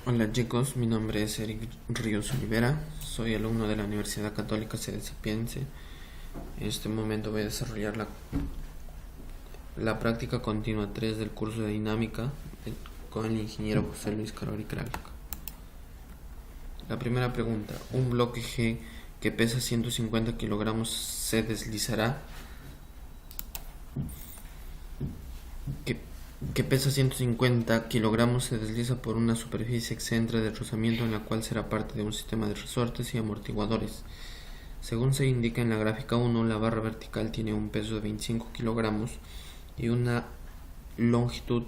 Hola chicos, mi nombre es Eric Ríos Olivera, soy alumno de la Universidad Católica Sede Sapiense. En este momento voy a desarrollar la práctica continua 3 del curso de dinámica con el ingeniero José Luis Carori Kralik. La primera pregunta: un bloque G que pesa 150 kilogramos se deslizará que pesa 150 kilogramos se desliza por una superficie exentra de rozamiento en la cual será parte de un sistema de resortes y amortiguadores. Según se indica en la gráfica 1, la barra vertical tiene un peso de 25 kilogramos y una longitud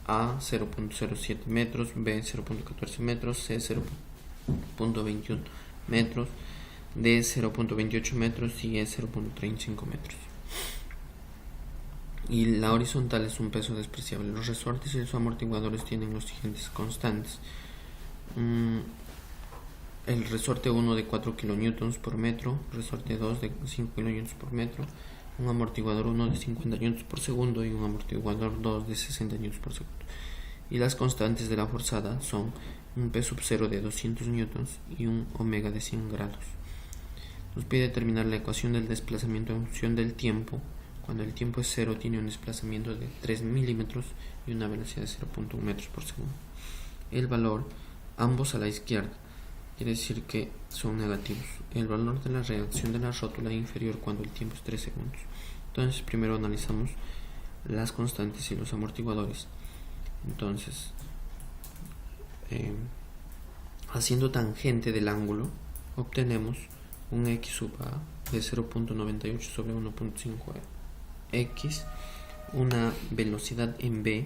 A 0.07 metros, B 0.14 metros, C 0.21 metros, D 0.28 metros y E 0.35 metros. Y la horizontal es un peso despreciable. Los resortes y los amortiguadores tienen los siguientes constantes. El resorte 1 de 4 kN por metro, resorte 2 de 5 kN por metro, un amortiguador 1 de 50 N por segundo y un amortiguador 2 de 60 N por segundo. Y las constantes de la forzada son un P sub 0 de 200 N y un omega de 100 grados. Nos pide determinar la ecuación del desplazamiento en función del tiempo. Cuando el tiempo es 0 tiene un desplazamiento de 3 milímetros y una velocidad de 0.1 metros por segundo. El valor, ambos a la izquierda, quiere decir que son negativos. El valor de la reacción de la rótula es inferior cuando el tiempo es 3 segundos. Entonces primero analizamos las constantes y los amortiguadores. Entonces, haciendo tangente del ángulo, obtenemos un x sub a de 0.98 sobre 1.5x, una velocidad en b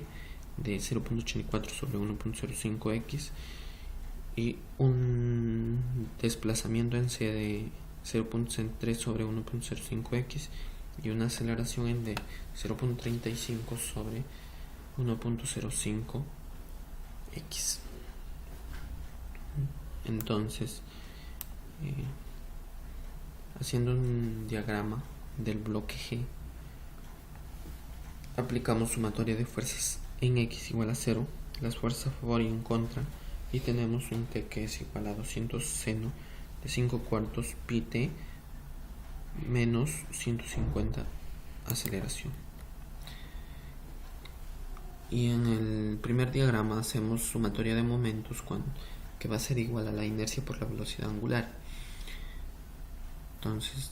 de 0.84 sobre 1.05x y un desplazamiento en c de 0.3 sobre 1.05x y una aceleración en d 0.35 sobre 1.05x. Entonces, haciendo un diagrama del bloque G, aplicamos sumatoria de fuerzas en x igual a 0, las fuerzas a favor y en contra, y tenemos un t que es igual a 200 seno de 5 cuartos pi t menos 150 aceleración. Y en el primer diagrama hacemos sumatoria de momentos que va a ser igual a la inercia por la velocidad angular. Entonces,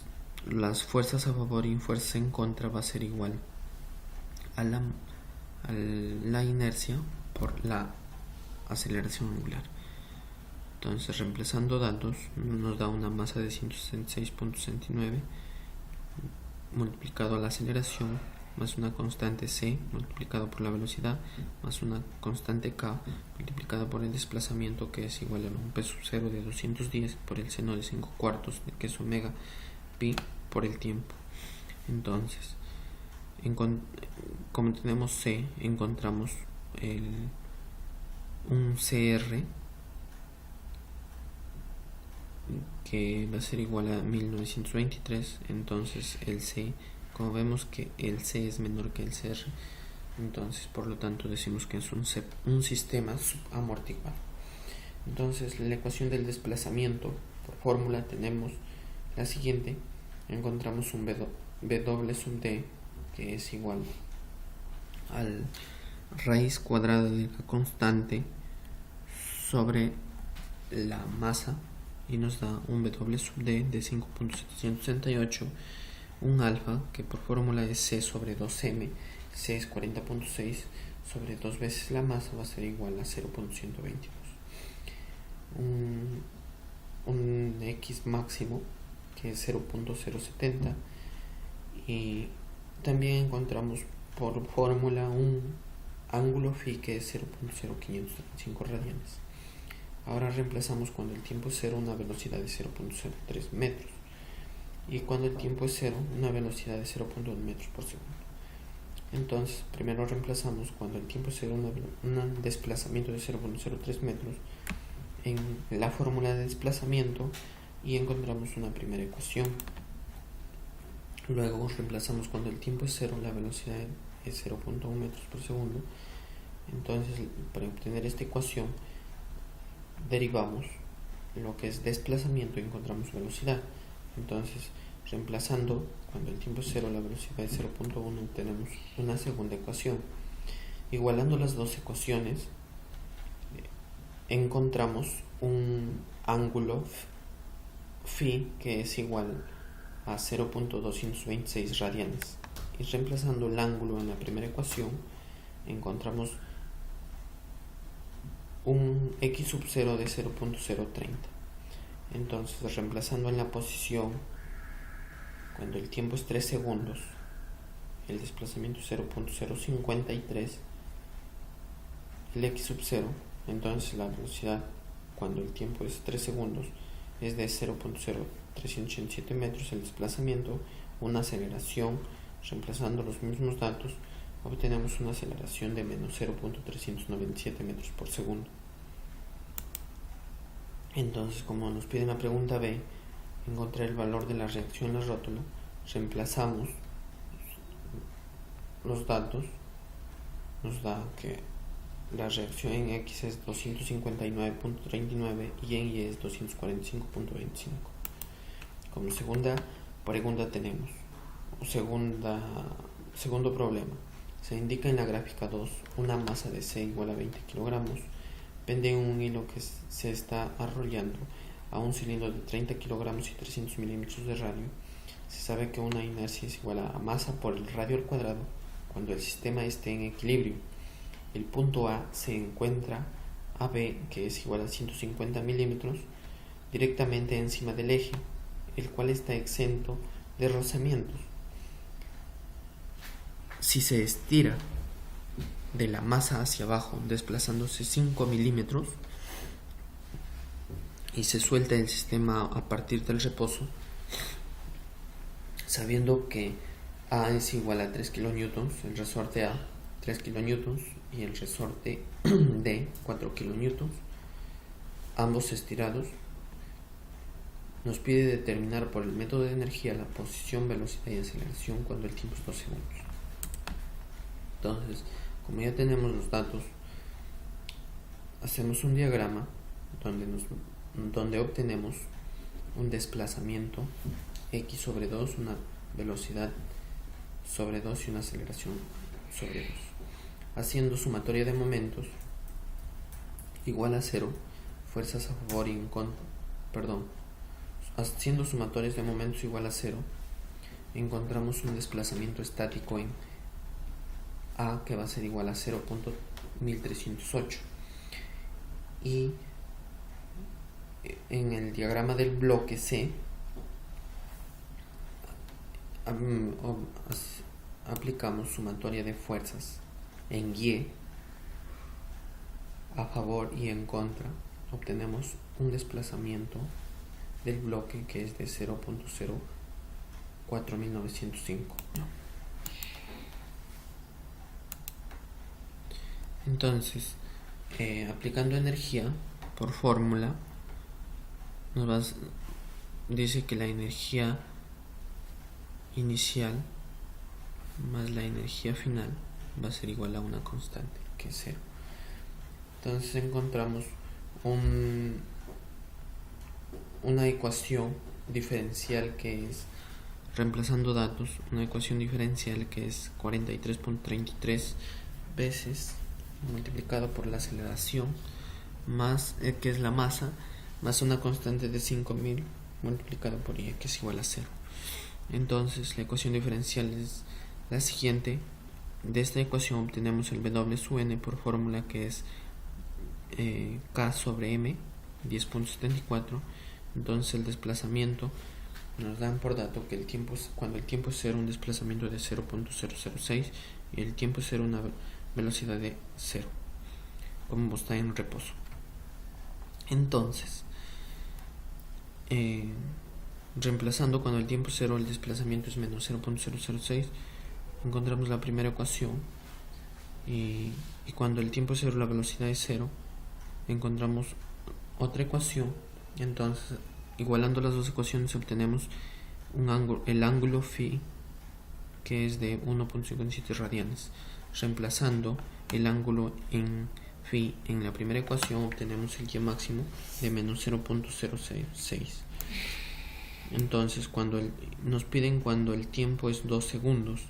las fuerzas a favor y fuerzas en contra va a ser igual a la inercia por la aceleración angular. Entonces, reemplazando datos, nos da una masa de 166.69 multiplicado a la aceleración más una constante c multiplicado por la velocidad más una constante k multiplicada por el desplazamiento, que es igual a un P sub 0 de 210 por el seno de 5 cuartos, que es omega pi por el tiempo. Entonces, como tenemos c, encontramos un CR que va a ser igual a 1923. Entonces el C, como vemos que el C es menor que el CR, entonces por lo tanto decimos que es un sistema subamortiguado. Entonces la ecuación del desplazamiento por fórmula tenemos la siguiente. Encontramos un W sub D que es igual al raíz cuadrada de la constante sobre la masa, y nos da un W sub D de 5.768, un alfa que por fórmula es C sobre 2m, C es 40.6 sobre 2 veces la masa, va a ser igual a 0.122. Un X máximo que es 0.070, y también encontramos por fórmula un ángulo phi que es 0.0535 radianes. Ahora reemplazamos cuando el tiempo es 0 una velocidad de 0.03 metros y cuando el tiempo es 0 una velocidad de 0.1 metros por segundo. Entonces primero reemplazamos cuando el tiempo es 0 un desplazamiento de 0.03 metros en la fórmula de desplazamiento y encontramos una primera ecuación. Luego reemplazamos cuando el tiempo es 0, la velocidad es 0.1 metros por segundo, Entonces, para obtener esta ecuación, derivamos lo que es desplazamiento y encontramos velocidad. Entonces, reemplazando cuando el tiempo es 0 la velocidad es 0.1, tenemos una segunda ecuación. Igualando las dos ecuaciones, encontramos un ángulo phi que es igual a 0.226 radianes. Y reemplazando el ángulo en la primera ecuación, encontramos un x sub 0 de 0.030. Entonces, reemplazando en la posición, cuando el tiempo es 3 segundos, el desplazamiento es 0.053, el x sub 0, entonces la velocidad cuando el tiempo es 3 segundos es de 0.0387 metros, el desplazamiento, una aceleración, reemplazando los mismos datos, obtenemos una aceleración de menos 0.397 metros por segundo. Entonces, como nos pide la pregunta B, encontrar el valor de la reacción en la rótula, reemplazamos los datos, nos da que la reacción en X es 259.39 y en Y es 245.25. Como segunda pregunta tenemos, segundo problema, se indica en la gráfica 2 una masa de C igual a 20 kilogramos, pende en un hilo que se está arrollando a un cilindro de 30 kilogramos y 300 milímetros de radio. Se sabe que una inercia es igual a masa por el radio al cuadrado cuando el sistema esté en equilibrio. El punto A se encuentra a B, que es igual a 150 milímetros, directamente encima del eje, el cual está exento de rozamientos. Si se estira de la masa hacia abajo, desplazándose 5 milímetros, y se suelta el sistema a partir del reposo, sabiendo que A es igual a 3 kilonewtons, el resorte A 3 kilonewtons y el resorte D 4 kilonewtons, ambos estirados, nos pide determinar por el método de energía la posición, velocidad y aceleración cuando el tiempo es 2 segundos. Entonces, como ya tenemos los datos, hacemos un diagrama donde obtenemos un desplazamiento x sobre 2, una velocidad sobre 2 y una aceleración sobre 2. Haciendo sumatoria de momentos igual a 0, fuerzas a favor y en contra, haciendo sumatorias de momentos igual a 0, encontramos un desplazamiento estático en A que va a ser igual a 0.1308. Y en el diagrama del bloque C aplicamos sumatoria de fuerzas en Y a favor y en contra, obtenemos un desplazamiento del bloque que es de 0.04905. Entonces, aplicando energía por fórmula, dice que la energía inicial más la energía final va a ser igual a una constante, que es 0. Entonces encontramos una ecuación diferencial que es, reemplazando datos, una ecuación diferencial que es 43.33 veces multiplicado por la aceleración más que es la masa, más una constante de 5000 multiplicado por y, que es igual a 0. Entonces la ecuación diferencial es la siguiente. De esta ecuación obtenemos el W sub n por fórmula que es K sobre M 10.74. Entonces el desplazamiento nos dan por dato que cuando el tiempo es 0 un desplazamiento de 0.006 y el tiempo es 0 una velocidad de 0 como está en reposo. Entonces reemplazando cuando el tiempo es 0 el desplazamiento es menos 0.006, encontramos la primera ecuación y cuando el tiempo es 0 la velocidad es 0, encontramos otra ecuación. Entonces igualando las dos ecuaciones obtenemos el ángulo phi que es de 1.57 radianes. Reemplazando el ángulo en phi en la primera ecuación, obtenemos el y máximo de menos 0.066. Entonces, nos piden cuando el tiempo es 2 segundos,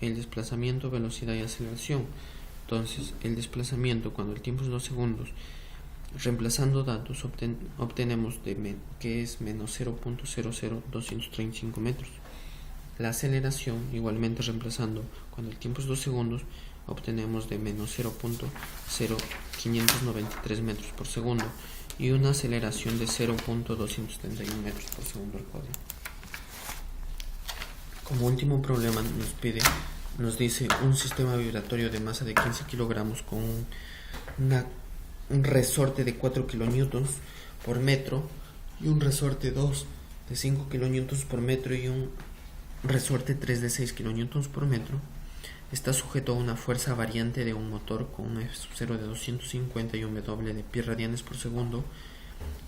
el desplazamiento, velocidad y aceleración. Entonces, el desplazamiento cuando el tiempo es 2 segundos, reemplazando datos, obtenemos que es menos 0.00235 metros. La aceleración, igualmente reemplazando cuando el tiempo es 2 segundos, obtenemos de menos 0.0593 metros por segundo y una aceleración de 0.271 metros por segundo al cuadrado. Como último problema nos dice un sistema vibratorio de masa de 15 kilogramos con un resorte de 4 kilonewtons por metro y un resorte 2 de 5 kilonewtons por metro y un resorte 3 de 6 kilonewtons por metro. Está sujeto a una fuerza variante de un motor con un F0 de 250 y un W de pi radianes por segundo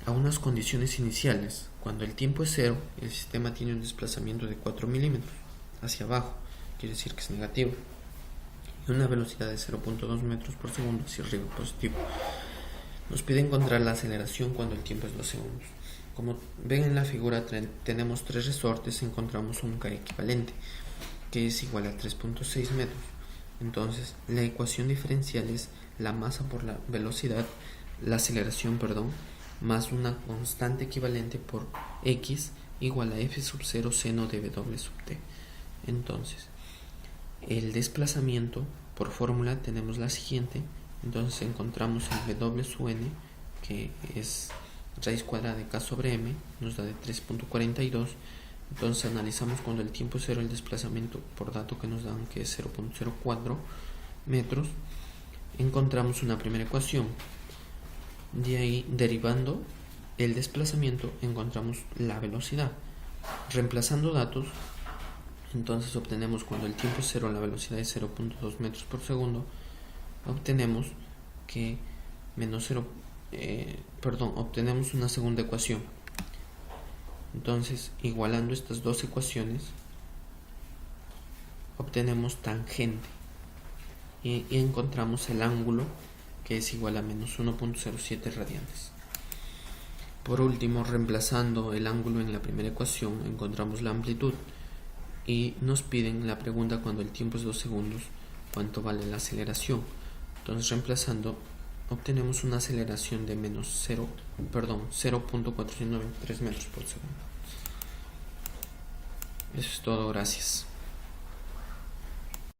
a unas condiciones iniciales. Cuando el tiempo es 0, el sistema tiene un desplazamiento de 4 milímetros hacia abajo, quiere decir que es negativo, y una velocidad de 0.2 metros por segundo hacia arriba, positivo. Nos pide encontrar la aceleración cuando el tiempo es 2 segundos. Como ven en la figura, tenemos 3 resortes, encontramos un K equivalente, que es igual a 3.6 metros. Entonces, la ecuación diferencial es la masa por la velocidad, la aceleración, más una constante equivalente por x igual a f sub 0 seno de w sub t. Entonces, el desplazamiento por fórmula tenemos la siguiente. Entonces encontramos el w sub n, que es raíz cuadrada de k sobre m, nos da de 3.42. Entonces analizamos cuando el tiempo es 0 el desplazamiento por dato que nos dan, que es 0.04 metros. Encontramos una primera ecuación. De ahí, derivando el desplazamiento, encontramos la velocidad. Reemplazando datos, entonces obtenemos cuando el tiempo es 0 la velocidad es 0.2 metros por segundo. Obtenemos que obtenemos una segunda ecuación. Entonces, igualando estas dos ecuaciones, obtenemos tangente y encontramos el ángulo, que es igual a menos 1.07 radianes. Por último, reemplazando el ángulo en la primera ecuación, encontramos la amplitud y nos piden la pregunta cuando el tiempo es 2 segundos, cuánto vale la aceleración. Entonces, reemplazando, obtenemos una aceleración de menos 0.493 metros por segundo. Eso es todo, gracias.